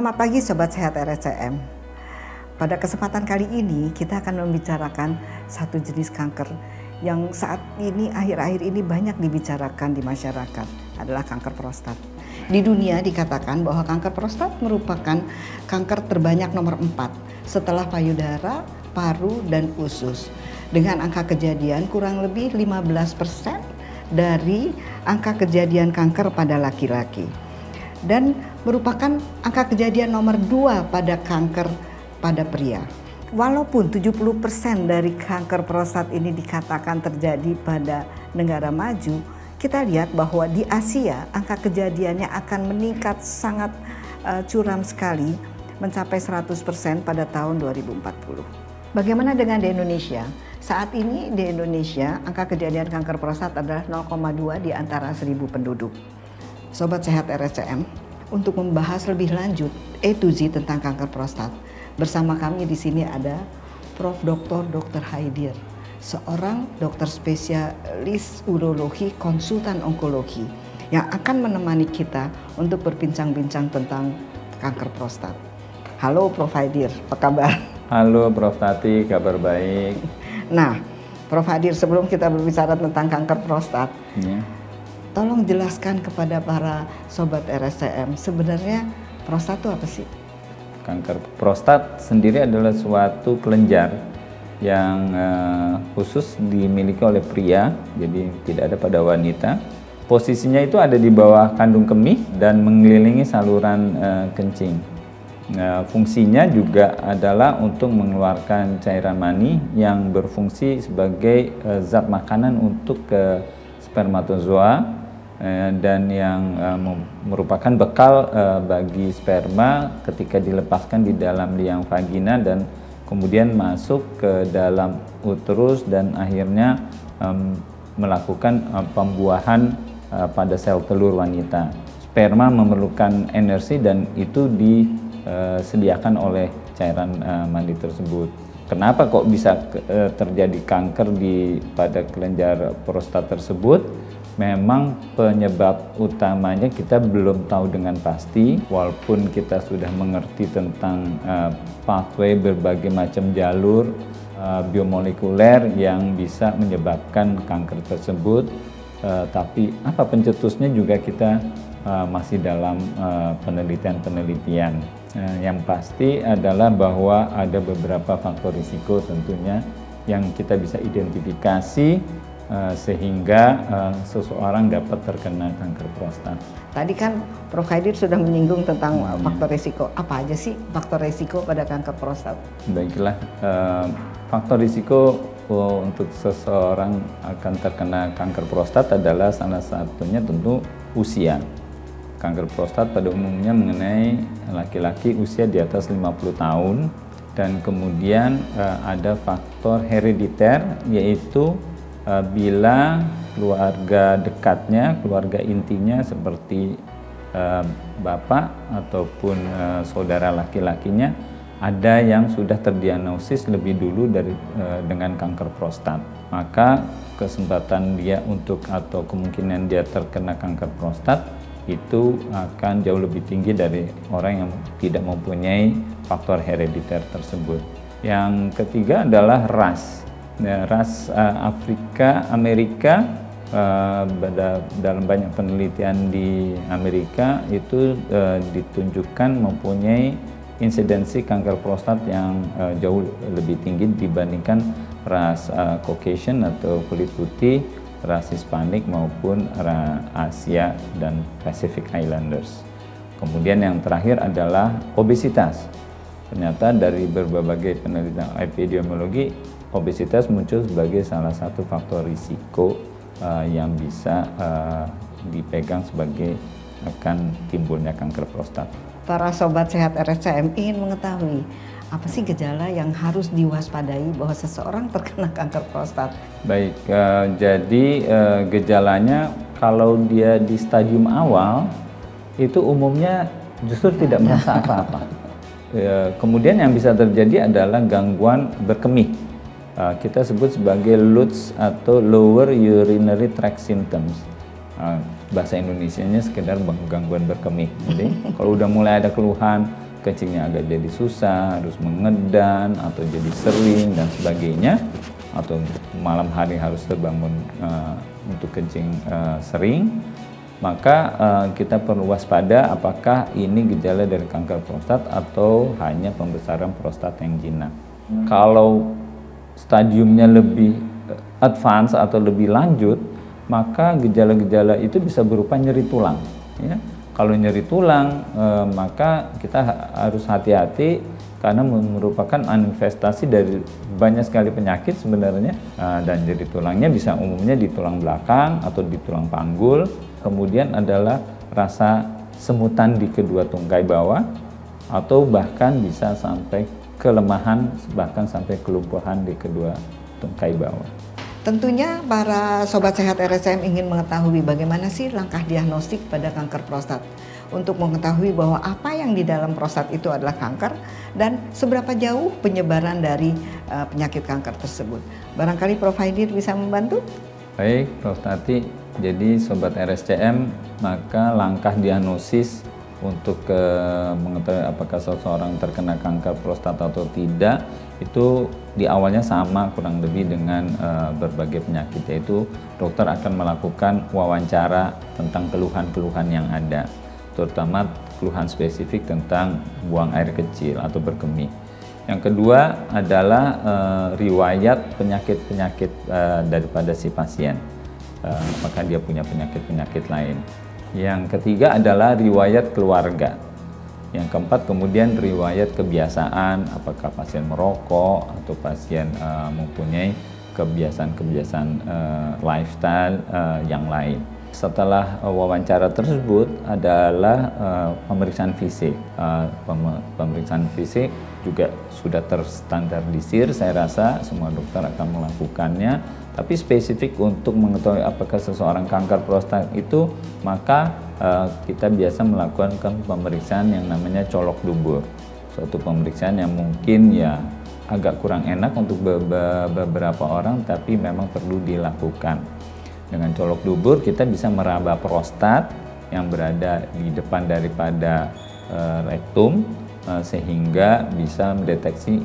Selamat pagi Sobat Sehat RSCM. Pada kesempatan kali ini kita akan membicarakan satu jenis kanker yang saat ini akhir-akhir ini banyak dibicarakan di masyarakat, adalah kanker prostat. Di dunia dikatakan bahwa kanker prostat merupakan kanker terbanyak nomor 4 setelah payudara, paru, dan usus. Dengan angka kejadian kurang lebih 15% dari angka kejadian kanker pada laki-laki. Dan merupakan angka kejadian nomor 2 pada kanker pada pria. Walaupun 70% dari kanker prostat ini dikatakan terjadi pada negara maju, kita lihat bahwa di Asia angka kejadiannya akan meningkat sangat curam sekali, mencapai 100% pada tahun 2040. Bagaimana dengan di Indonesia? Saat ini di Indonesia angka kejadian kanker prostat adalah 0,2 di antara 1.000 penduduk. Sobat Sehat RSCM, untuk membahas lebih lanjut A to Z tentang kanker prostat, bersama kami di sini ada Prof. Dr. Haidir, seorang dokter spesialis urologi, konsultan onkologi yang akan menemani kita untuk berbincang-bincang tentang kanker prostat. Halo Prof. Haidir, apa kabar? Halo Prof. Tati, kabar baik. Nah, Prof. Haidir, sebelum kita berbicara tentang kanker prostat, tolong jelaskan kepada para sobat RSCM, sebenarnya prostat itu apa sih? Kanker prostat sendiri adalah suatu kelenjar yang khusus dimiliki oleh pria, jadi tidak ada pada wanita. Posisinya itu ada di bawah kandung kemih dan mengelilingi saluran kencing. Fungsinya juga adalah untuk mengeluarkan cairan mani yang berfungsi sebagai zat makanan untuk spermatozoa dan yang merupakan bekal bagi sperma ketika dilepaskan di dalam liang vagina dan kemudian masuk ke dalam uterus dan akhirnya melakukan pembuahan pada sel telur wanita. Sperma memerlukan energi dan itu disediakan oleh cairan mani tersebut. Kenapa kok bisa terjadi kanker pada kelenjar prostat tersebut? Memang penyebab utamanya kita belum tahu dengan pasti, walaupun kita sudah mengerti tentang pathway berbagai macam jalur biomolekuler yang bisa menyebabkan kanker tersebut, tapi apa pencetusnya juga kita masih dalam penelitian-penelitian. Yang pasti adalah bahwa ada beberapa faktor risiko tentunya yang kita bisa identifikasi sehingga seseorang dapat terkena kanker prostat. Tadi kan Prof. Haidir sudah menyinggung tentang faktor risiko. Apa aja sih faktor risiko pada kanker prostat? Baiklah, faktor risiko untuk seseorang akan terkena kanker prostat adalah salah satunya tentu usia. Kanker prostat pada umumnya mengenai laki-laki usia di atas 50 tahun dan kemudian ada faktor herediter, yaitu bila keluarga dekatnya, keluarga intinya seperti bapak ataupun saudara laki-lakinya ada yang sudah terdiagnosis lebih dulu dengan kanker prostat, maka kesempatan dia atau kemungkinan dia terkena kanker prostat itu akan jauh lebih tinggi dari orang yang tidak mempunyai faktor herediter tersebut. Yang ketiga adalah ras. Ras Afrika, Amerika, dalam banyak penelitian di Amerika itu ditunjukkan mempunyai insidensi kanker prostat yang jauh lebih tinggi dibandingkan ras Caucasian atau kulit putih, ras Hispanik maupun ras Asia dan Pacific Islanders. Kemudian yang terakhir adalah obesitas. Ternyata dari berbagai penelitian epidemiologi, obesitas muncul sebagai salah satu faktor risiko yang bisa dipegang sebagai akan timbulnya kanker prostat. Para sobat sehat RSCM ingin mengetahui apa sih gejala yang harus diwaspadai bahwa seseorang terkena kanker prostat? Baik, jadi gejalanya kalau dia di stadium awal itu umumnya justru tidak merasa apa-apa. Kemudian yang bisa terjadi adalah gangguan berkemih. Kita sebut sebagai LUTS atau Lower Urinary Tract Symptoms. Bahasa Indonesianya sekedar gangguan berkemih. Jadi kalau udah mulai ada keluhan kencingnya agak jadi susah, harus mengedan atau jadi sering dan sebagainya, atau malam hari harus terbangun untuk kencing sering, maka kita perlu waspada apakah ini gejala dari kanker prostat atau hanya pembesaran prostat yang jinak. Kalau stadiumnya lebih advance atau lebih lanjut, maka gejala-gejala itu bisa berupa nyeri tulang. Ya. Kalau nyeri tulang, maka kita harus hati-hati karena merupakan manifestasi dari banyak sekali penyakit sebenarnya. Dan nyeri tulangnya bisa umumnya di tulang belakang atau di tulang panggul. Kemudian adalah rasa semutan di kedua tungkai bawah, atau bahkan bisa sampai kelemahan, bahkan sampai kelumpuhan di kedua tungkai bawah. Tentunya para Sobat Sehat RSCM ingin mengetahui bagaimana sih langkah diagnostik pada kanker prostat. Untuk mengetahui bahwa apa yang di dalam prostat itu adalah kanker dan seberapa jauh penyebaran dari penyakit kanker tersebut. Barangkali Prof. Haidir bisa membantu? Baik, Prof. Tati. Jadi Sobat RSCM, maka langkah diagnosis untuk mengetahui apakah seseorang terkena kanker prostat atau tidak, itu di awalnya sama kurang lebih dengan berbagai penyakit, yaitu dokter akan melakukan wawancara tentang keluhan-keluhan yang ada, terutama keluhan spesifik tentang buang air kecil atau berkemih. Yang kedua adalah riwayat penyakit-penyakit daripada si pasien, apakah dia punya penyakit-penyakit lain. Yang ketiga adalah riwayat keluarga. Yang keempat kemudian riwayat kebiasaan, apakah pasien merokok atau pasien mempunyai kebiasaan-kebiasaan lifestyle yang lain. Setelah wawancara tersebut adalah pemeriksaan fisik. Pemeriksaan fisik juga sudah terstandardisir, saya rasa semua dokter akan melakukannya. Tapi spesifik untuk mengetahui apakah seseorang kanker prostat itu, maka kita biasa melakukan pemeriksaan yang namanya colok dubur. Suatu pemeriksaan yang mungkin ya agak kurang enak untuk beberapa orang, tapi memang perlu dilakukan. Dengan colok dubur kita bisa meraba prostat yang berada di depan daripada rektum, sehingga bisa mendeteksi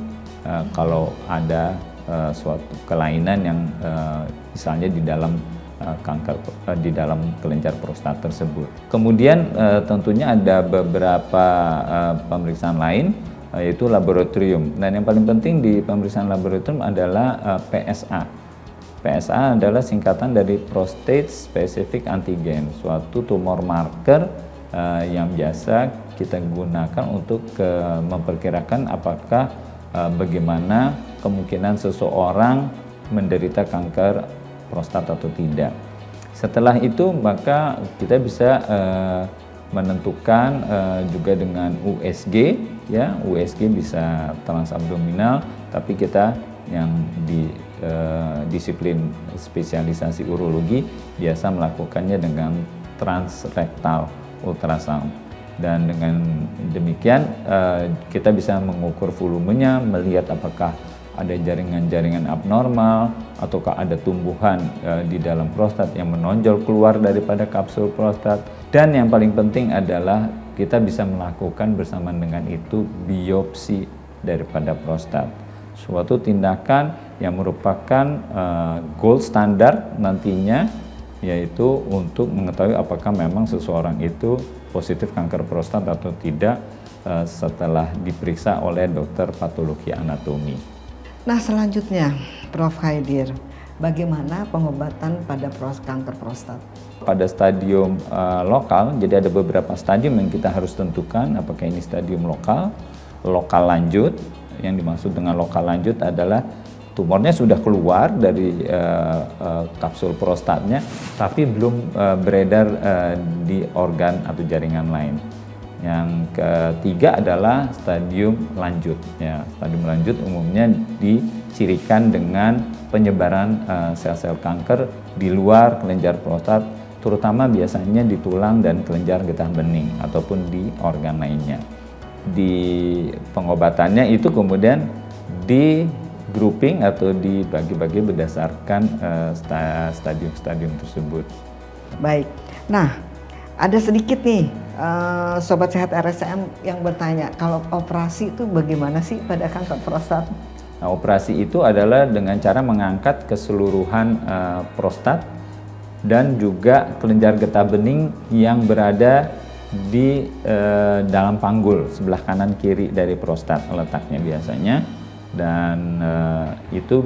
kalau ada suatu kelainan yang misalnya di dalam kanker di dalam kelenjar prostat tersebut. Kemudian tentunya ada beberapa pemeriksaan lain, yaitu laboratorium. Dan yang paling penting di pemeriksaan laboratorium adalah PSA. PSA adalah singkatan dari Prostate Specific Antigen, suatu tumor marker yang biasa kita gunakan untuk memperkirakan apakah bagaimana kemungkinan seseorang menderita kanker prostat atau tidak. Setelah itu maka kita bisa menentukan juga dengan USG, ya. USG bisa transabdominal, tapi kita yang di disiplin spesialisasi urologi biasa melakukannya dengan transrektal ultrasound. Dan dengan demikian kita bisa mengukur volumenya, melihat apakah ada jaringan-jaringan abnormal ataukah ada tumbuhan di dalam prostat yang menonjol keluar daripada kapsul prostat. Dan yang paling penting adalah kita bisa melakukan bersamaan dengan itu biopsi daripada prostat. Suatu tindakan yang merupakan gold standard nantinya, yaitu untuk mengetahui apakah memang seseorang itu positif kanker prostat atau tidak setelah diperiksa oleh dokter patologi anatomi. Nah, selanjutnya Prof. Haidir, bagaimana pengobatan pada kanker prostat? Pada stadium lokal, jadi ada beberapa stadium yang kita harus tentukan apakah ini stadium lokal, lokal lanjut. Yang dimaksud dengan lokal lanjut adalah tumornya sudah keluar dari kapsul prostatnya, tapi belum beredar di organ atau jaringan lain. Yang ketiga adalah stadium lanjut. Ya, stadium lanjut umumnya dicirikan dengan penyebaran sel-sel kanker di luar kelenjar prostat, terutama biasanya di tulang dan kelenjar getah bening ataupun di organ lainnya. Di pengobatannya itu kemudian di grouping atau dibagi-bagi berdasarkan stadium-stadium tersebut. Baik. Nah, Ada sedikit nih Sobat Sehat RSCM yang bertanya, kalau operasi itu bagaimana sih pada kanker prostat? Nah, operasi itu adalah dengan cara mengangkat keseluruhan prostat dan juga kelenjar getah bening yang berada di dalam panggul sebelah kanan kiri dari prostat letaknya biasanya, dan itu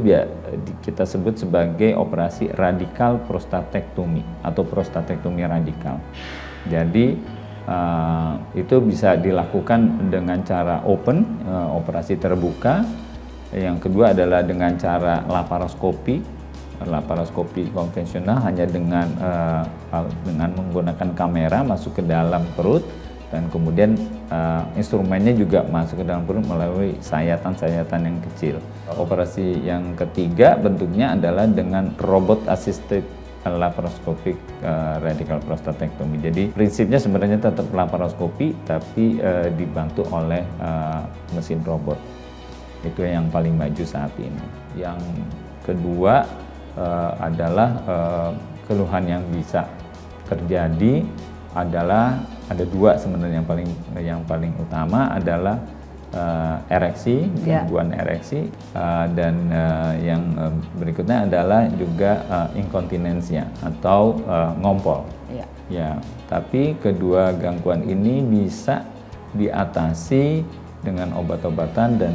kita sebut sebagai operasi radikal prostatektomi atau prostatektomi radikal. Jadi itu bisa dilakukan dengan cara open, operasi terbuka. Yang kedua adalah dengan cara laparoskopi konvensional, hanya dengan menggunakan kamera masuk ke dalam perut, dan kemudian instrumennya juga masuk ke dalam perut melalui sayatan-sayatan yang kecil. Operasi yang ketiga bentuknya adalah dengan robot assisted laparoscopic radical prostatectomy. Jadi prinsipnya sebenarnya tetap laparoskopi, tapi dibantu oleh mesin robot. Itu yang paling maju saat ini. Yang kedua adalah keluhan yang bisa terjadi adalah ada dua sebenarnya, yang paling utama adalah ereksi, gangguan ereksi, dan yang berikutnya adalah juga inkontinensia atau ngompol. Ya, tapi kedua gangguan ini bisa diatasi dengan obat-obatan dan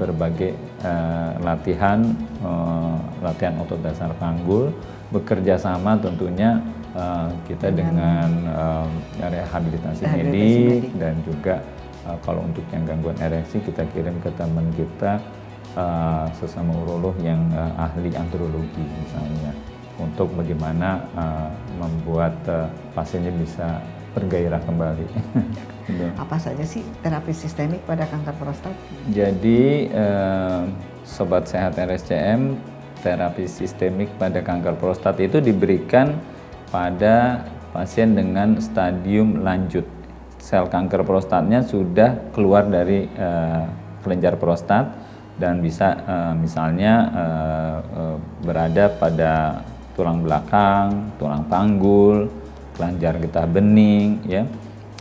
berbagai latihan otot dasar panggul, bekerja sama tentunya kita dengan rehabilitasi medik, dan juga kalau untuk yang gangguan ereksi kita kirim ke teman kita sesama urolog yang ahli andrologi misalnya, untuk bagaimana membuat pasiennya bisa bergairah kembali. Apa saja sih terapi sistemik pada kanker prostat? Jadi Sobat Sehat RSCM, terapi sistemik pada kanker prostat itu diberikan pada pasien dengan stadium lanjut. Sel kanker prostatnya sudah keluar dari kelenjar prostat dan bisa misalnya berada pada tulang belakang, tulang panggul, kelenjar getah bening, ya,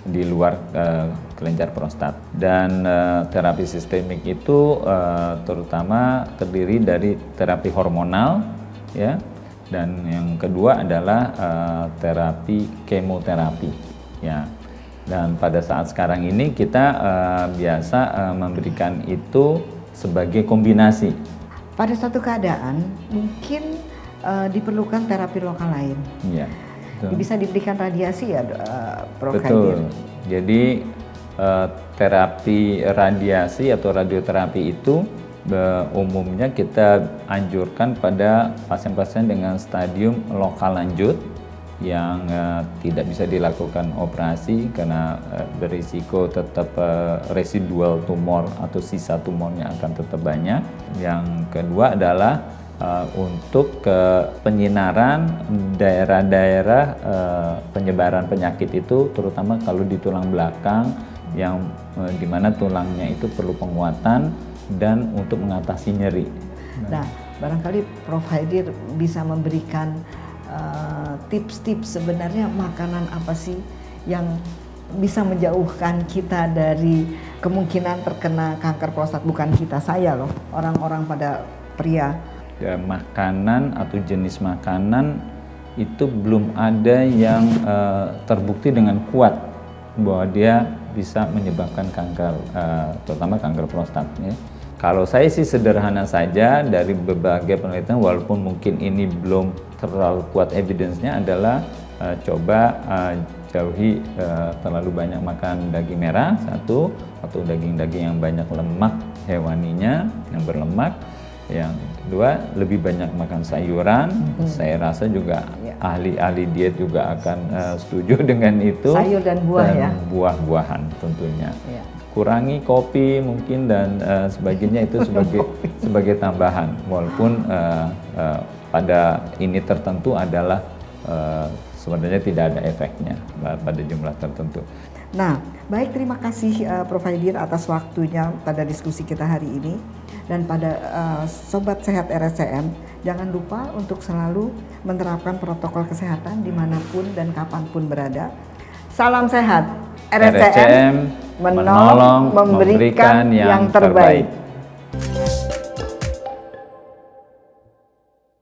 di luar kelenjar prostat. Dan terapi sistemik itu terutama terdiri dari terapi hormonal, ya, dan yang kedua adalah terapi kemoterapi, ya. Dan pada saat sekarang ini kita biasa memberikan itu sebagai kombinasi. Pada suatu keadaan mungkin diperlukan terapi lokal lain. Ya. Bisa diberikan radiasi ya, Prof. Betul. Jadi terapi radiasi atau radioterapi itu umumnya kita anjurkan pada pasien-pasien dengan stadium lokal lanjut yang tidak bisa dilakukan operasi karena berisiko tetap residual tumor atau sisa tumornya akan tetap banyak. Yang kedua adalah untuk penyinaran daerah-daerah penyebaran penyakit itu, terutama kalau di tulang belakang yang dimana tulangnya itu perlu penguatan dan untuk mengatasi nyeri. Nah, barangkali Prof. Haidir bisa memberikan tips-tips sebenarnya makanan apa sih yang bisa menjauhkan kita dari kemungkinan terkena kanker prostat. Bukan kita, saya loh, orang-orang pada pria. Ya, makanan atau jenis makanan itu belum ada yang terbukti dengan kuat bahwa dia bisa menyebabkan kanker, terutama kanker prostat, ya. Kalau saya sih sederhana saja, dari berbagai penelitian, walaupun mungkin ini belum terlalu kuat evidence-nya, adalah coba jauhi terlalu banyak makan daging merah, satu, atau daging-daging yang banyak lemak hewaninya, yang berlemak. Yang kedua, lebih banyak makan sayuran. Saya rasa juga ahli-ahli diet juga akan setuju dengan itu. Sayur dan buah, dan buah-buahan tentunya. Kurangi kopi mungkin dan sebagainya itu sebagai tambahan. Walaupun pada ini tertentu adalah sebenarnya tidak ada efeknya pada jumlah tertentu. Nah, baik, terima kasih Prof. Haidir atas waktunya pada diskusi kita hari ini. Dan pada Sobat Sehat RSCM, jangan lupa untuk selalu menerapkan protokol kesehatan dimanapun dan kapanpun berada. Salam sehat. RSCM menolong, memberikan yang terbaik.